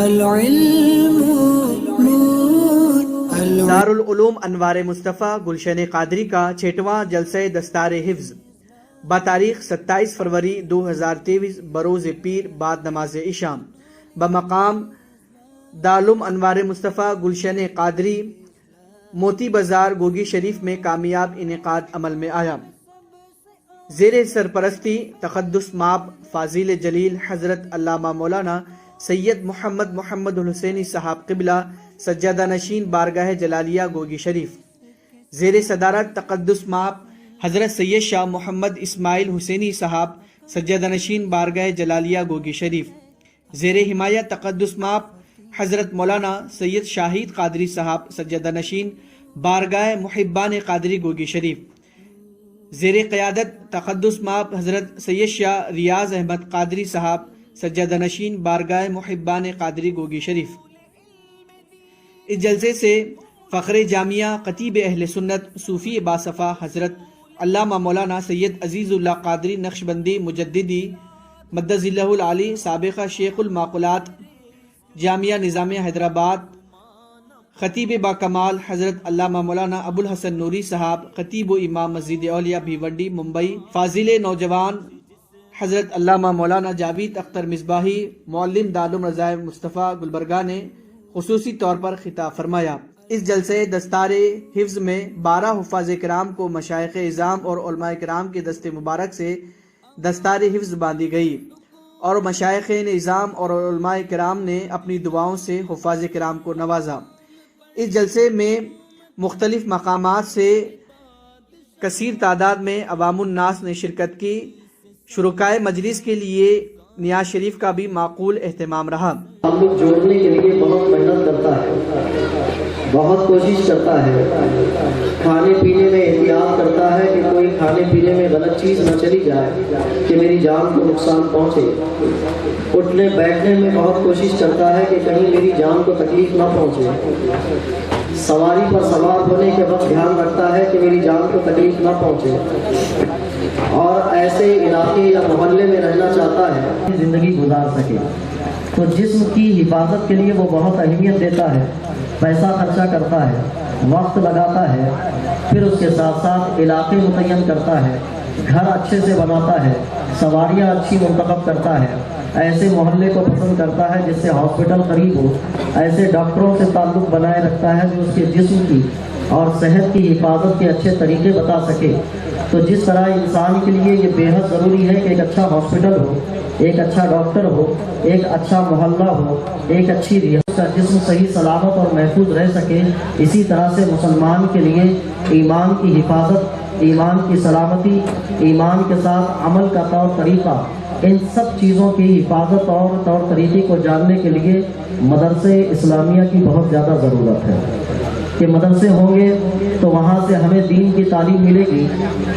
العلم نور دارالعلوم انوار مصطفیٰ گلشن قادری کا 6واں جلسہ دستار حفظ بتاریخ 27 فروری 2023 بروز پیر بعد نماز عشاء بمقام دارالعلوم انوار مصطفیٰ گلشن قادری موتی بازار گوگی شریف میں کامیاب انعقاد عمل میں آیا۔ زیر سرپرستی تقدس مآب فاضل جلیل حضرت علامہ مولانا سید محمد الحسینی صاحب قبلہ سجادہ نشین بارگاہ جلالیہ گوگی شریف، زیر صدارت تقدس مآب حضرت سید شاہ محمد اسماعیل حسینی صاحب سجادہ نشین بارگاہ جلالیہ گوگی شریف، زیر حمایت تقدس مآب حضرت مولانا سید شاہید قادری صاحب سجادہ نشین بارگاہ محبان قادری گوگی شریف، زیر قیادت تقدس مآب حضرت سید شاہ ریاض احمد قادری صاحب سجادہ نشین بارگاہ محبان قادری گوگی شریف۔ اس جلسے سے فخر جامعہ خطیب اہل سنت صوفی باصفا حضرت علامہ مولانا سید عزیز اللہ قادری نقشبندی مجددی مدظ اللہ العالی سابقہ شیخ المعقولات جامعہ نظامیہ حیدرآباد، خطیب باکمال حضرت علامہ مولانا ابو الحسن نوری صاحب خطیب و امام مسجد اولیاء بھیونڈی ممبئی، فاضل نوجوان حضرت علامہ مولانا جاوید اختر مصباحی معلم دارالعلوم رضائے مصطفیٰ گلبرگہ نے خصوصی طور پر خطاب فرمایا۔ اس جلسے دستار حفظ میں 12 حفاظ کرام کو مشائخ اعظام اور علماء کرام کے دست مبارک سے دستار حفظ باندھی گئی اور مشائخ اعظام اور علماء کرام نے اپنی دعاؤں سے حفاظ کرام کو نوازا۔ اس جلسے میں مختلف مقامات سے کثیر تعداد میں عوام الناس نے شرکت کی۔ شرکائے مجلس کے لیے نیاز شریف کا بھی معقول اہتمام رہا۔ ہم لوگ جوڑنے کے لیے بہت محنت کرتا ہے، بہت کوشش کرتا ہے، کھانے پینے میں احتیاط کرتا ہے کہ کوئی کھانے پینے میں غلط چیز نہ چلی جائے کہ میری جان کو نقصان پہنچے۔ اٹھنے بیٹھنے میں بہت کوشش کرتا ہے کہ کہیں میری جان کو تکلیف نہ پہنچے۔ سواری پر سوار ہونے کے وقت دھیان رکھتا ہے کہ میری جان کو تکلیف نہ پہنچے، اور ایسے علاقے یا محلے میں رہنا چاہتا ہے زندگی گزار سکے۔ تو جسم کی حفاظت کے لیے وہ بہت اہمیت دیتا ہے، پیسہ خرچہ کرتا ہے، وقت لگاتا ہے، پھر اس کے ساتھ ساتھ علاقے متعین کرتا ہے، گھر اچھے سے بناتا ہے، سواریاں اچھی منتخب کرتا ہے، ایسے محلے کو پسند کرتا ہے جس سے ہاسپٹل قریب ہو، ایسے ڈاکٹروں سے تعلق بنائے رکھتا ہے جو اس کے جسم کی اور صحت کی حفاظت کے اچھے طریقے بتا سکے۔ تو جس طرح انسان کے لیے یہ بے حد ضروری ہے کہ ایک اچھا ہاسپٹل ہو، ایک اچھا ڈاکٹر ہو، ایک اچھا محلہ ہو، ایک اچھی ریاست کا جسم صحیح سلامت اور محفوظ رہ سکے، اسی طرح سے مسلمان کے لیے ایمان کی حفاظت، ایمان کی سلامتی، ایمان کے ساتھ عمل کا طور طریقہ، ان سب چیزوں کی حفاظت اور طور طریقے کو جاننے کے لیے مدرسے اسلامیہ کی بہت زیادہ ضرورت ہے کہ مدرسے ہوں گے تو وہاں سے ہمیں دین کی تعلیم ملے گی،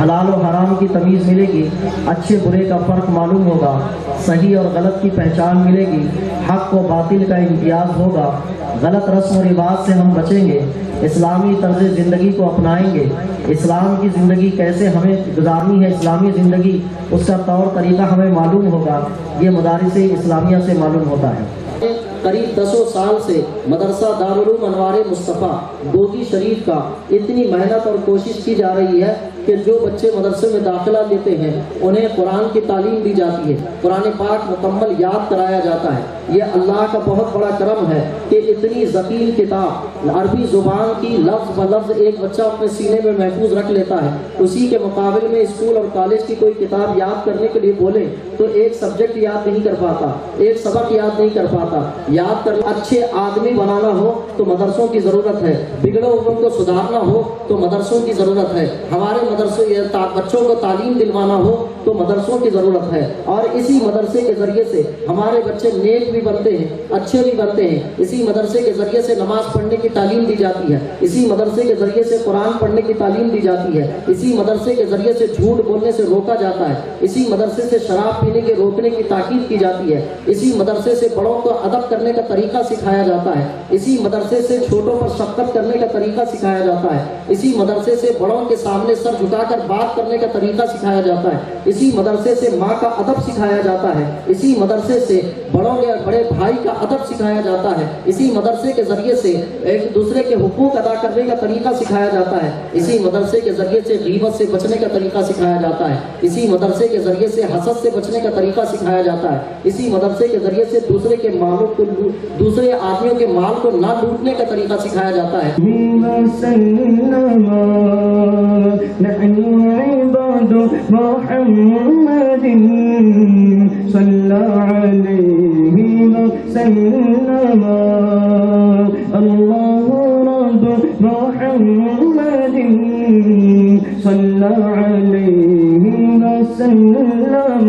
حلال و حرام کی تمیز ملے گی، اچھے برے کا فرق معلوم ہوگا، صحیح اور غلط کی پہچان ملے گی، حق و باطل کا امتیاز ہوگا، غلط رسم و رواج سے ہم بچیں گے، اسلامی طرز زندگی کو اپنائیں گے، اسلام کی زندگی کیسے ہمیں گزارنی ہے، اسلامی زندگی اس کا طور طریقہ ہمیں معلوم ہوگا۔ یہ مدارس اسلامیہ سے معلوم ہوتا ہے۔ قریب 10 سال سے مدرسہ دارالعلوم انوار مصطفیٰ گوگی شریف کا اتنی محنت اور کوشش کی جا رہی ہے کہ جو بچے مدرسے میں داخلہ لیتے ہیں انہیں قرآن کی تعلیم دی جاتی ہے، قرآن پاک مکمل یاد کرایا جاتا ہے۔ یہ اللہ کا بہت بڑا کرم ہے کہ اتنی ذکیل کتاب عربی زبان کی لفظ بلفظ ایک بچہ اپنے سینے میں محفوظ رکھ لیتا ہے۔ اسی کے مقابل میں اسکول اور کالج کی کوئی کتاب یاد کرنے کے لیے بولیں تو ایک سبجیکٹ یاد نہیں کر پاتا، ایک سبق یاد نہیں کر پاتا۔ یاد کر اچھے آدمی بنانا ہو تو مدرسوں کی ضرورت ہے، بگڑے ہوئے کو سدھارنا ہو تو مدرسوں کی ضرورت ہے، ہمارے مدرسے بچوں کو تعلیم دلوانا ہو تو مدرسوں کی ضرورت ہے، اور اسی مدرسے کے ذریعے سے ہمارے بچے نیک بھی بنتے ہیں، اچھے بھی بنتے ہیں۔ اسی مدرسے کے ذریعے سے نماز پڑھنے کی تعلیم دی جاتی ہے، اسی مدرسے کے ذریعے سے قرآن پڑھنے کی تعلیم دی جاتی ہے، اسی مدرسے کے ذریعے سے جھوٹ بولنے سے روکا جاتا ہے، اسی مدرسے سے شراب پینے کے روکنے کی تاکید کی جاتی ہے، اسی مدرسے سے بڑوں کو ادب کرنے کا طریقہ سکھایا جاتا ہے، اسی مدرسے سے چھوٹوں پر شفقت کرنے کا طریقہ سکھایا جاتا ہے، اسی مدرسے سے بڑوں کے سامنے سر جھکا کر بات کرنے کا طریقہ سکھایا جاتا ہے، اسی مدرسے سے ماں کا ادب سکھایا جاتا ہے، اسی مدرسے سے بڑوں یا بڑے بھائی کا ادب سکھایا جاتا ہے، اسی مدرسے کے ذریعے سے ایک دوسرے کے حقوق ادا کرنے کا طریقہ سکھایا جاتا ہے، اسی مدرسے کے ذریعے سے غیبت سے بچنے کا طریقہ سکھایا جاتا ہے، اسی مدرسے کے ذریعے سے حسد سے بچنے کا طریقہ سکھایا جاتا ہے، اسی مدرسے کے ذریعے سے دوسرے کے مالوں کو دوسرے آدمیوں کے مال کو نہ لوٹنے کا طریقہ سکھایا جاتا ہے۔ نحن عباد محمد صلى عليه وسلم الله رب محمد صلى عليه وسلم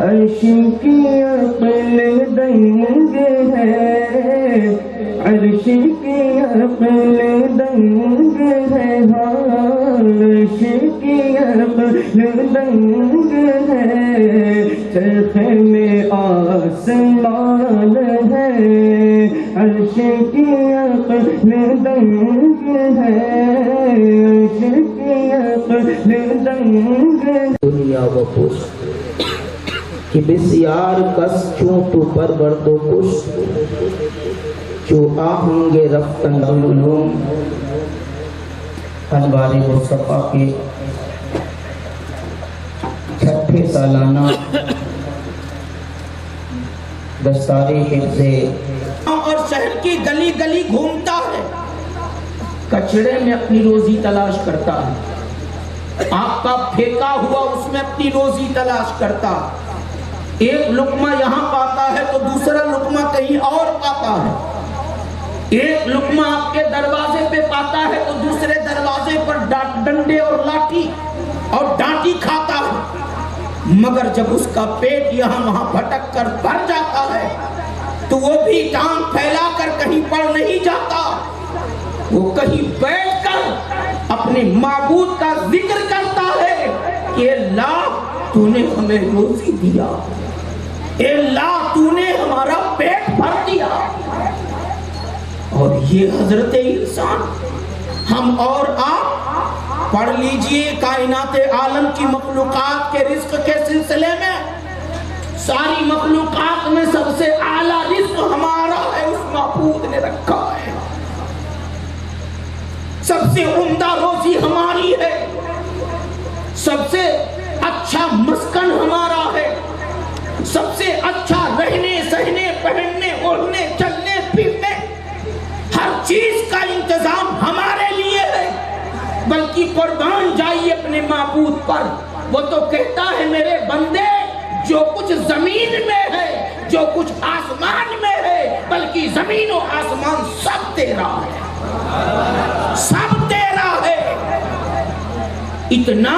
عرش کی عقل دنگ ہے، عرش کی عقل دنگ ہے، عرش کی عقل دنگ ہے، چرخ میں آسمان ہے، عرش کی عقل دنگ ہے، عرش کی عقل دنگ ہے۔ دنیا و پشت کہ بسیار کس چوں تو پرورد و پشت چو آہنگ رفتن علوم۔ انوار مصطفیٰ کے 6 سالانہ دستار حفظ اور شہر کی گلی گلی گھومتا ہے، کچڑے میں اپنی روزی تلاش کرتا ہے، آپ کا پھینکا ہوا اس میں اپنی روزی تلاش کرتا، ایک لقمہ یہاں پاتا ہے تو دوسرا لقمہ کہیں اور پاتا ہے، ایک لقمہ آپ کے دروازے پہ پاتا ہے تو دوسرے دروازے پر ڈنڈے اور لاٹھی اور ڈانٹی کھاتا ہے، مگر جب اس کا پیٹ یہاں وہاں بھٹک کر بھر جاتا ہے تو وہ بھی ٹانگ پھیلا کر کہیں پڑ نہیں جاتا، وہ کہیں بیٹھ کر اپنے معبود کا ذکر کرتا ہے کہ اللہ تو نے ہمیں روزی دیا، اے اللہ تو نے ہمارا پیٹ بھر دیا۔ اور یہ حضرت انسان ہم اور آپ پڑھ لیجئے کائنات عالم کی مخلوقات کے رزق کے سلسلے میں، ساری مخلوقات میں سب سے اعلیٰ رزق ہمارا ہے، اس معبود نے رکھا ہے، سب سے عمدہ روزی ہماری ہے، سب سے اچھا مسکن ہمارا ہے، سب سے اچھا رہنے سہنے پہننے اوڑھنے چلنے پھرنے ہر چیز کا انتظام ہمارے لیے ہے، بلکہ قربان جائیے اپنے معبود پر۔ وہ تو کہتا ہے میرے بندے جو کچھ زمین میں ہے، جو کچھ آسمان میں ہے، بلکہ زمین و آسمان سب تیرا ہے، سب تیرا ہے۔ اتنا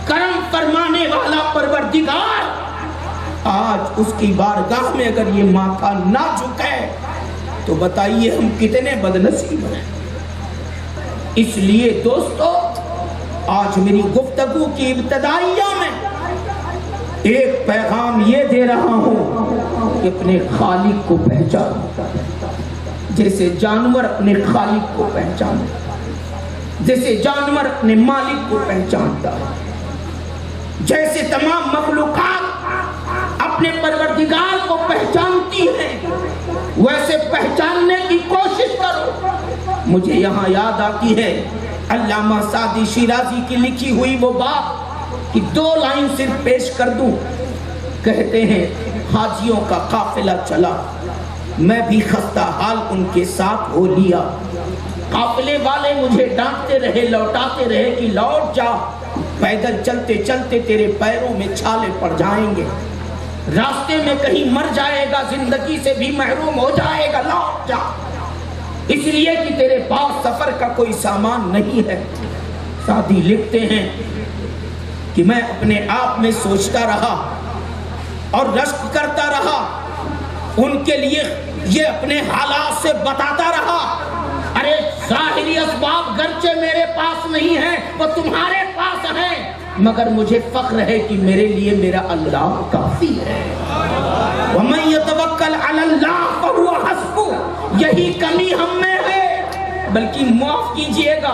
کرم فرمانے والا پروردگار آج اس کی بارگاہ میں اگر یہ ماتھا نہ جھکے تو بتائیے ہم کتنے بدنصیب ہیں۔ اس لیے دوستو آج میری گفتگو کی ابتدائیہ میں ایک پیغام یہ دے رہا ہوں کہ اپنے خالق کو پہچانو، جیسے جانور اپنے خالق کو پہچانتا، جیسے جانور اپنے مالک کو پہچانتا، جیسے تمام مخلوقات اپنے پروردگار کو پہچانتی ہیں، ویسے پہچاننے کی کوشش کرو۔ مجھے یہاں یاد آتی ہے علامہ سعدی شیرازی کی لکھی ہوئی وہ بات کہ 2 لائن صرف پیش کر دوں۔ کہتے ہیں حاجیوں کا قافلہ چلا، میں بھی خستہ حال ان کے ساتھ ہو لیا، قافلے والے مجھے ڈانٹتے رہے لوٹاتے رہے کہ لوٹ جا، پیدل چلتے چلتے تیرے پیروں میں چھالے پڑ جائیں گے، راستے میں کہیں مر جائے گا، زندگی سے بھی محروم ہو جائے گا، لوٹ جا، اس لیے کہ تیرے پاس سفر کا کوئی سامان نہیں ہے۔ سعدی لکھتے ہیں کہ میں اپنے آپ میں سوچتا رہا اور رشک کرتا رہا، ان کے لیے یہ اپنے حالات سے بتاتا رہا، ارے ظاہری اسباب گرچہ میرے پاس نہیں ہیں وہ تمہارے پاس ہیں، مگر مجھے فخر ہے کہ میرے لیے میرا اللہ کافی ہے۔ وَمَن يَتَوَكَّلْ عَلَى اللَّهِ فَهُوَ حَسْبُهُ، یہی کمی ہم میں ہے۔ بلکہ معاف کیجئے گا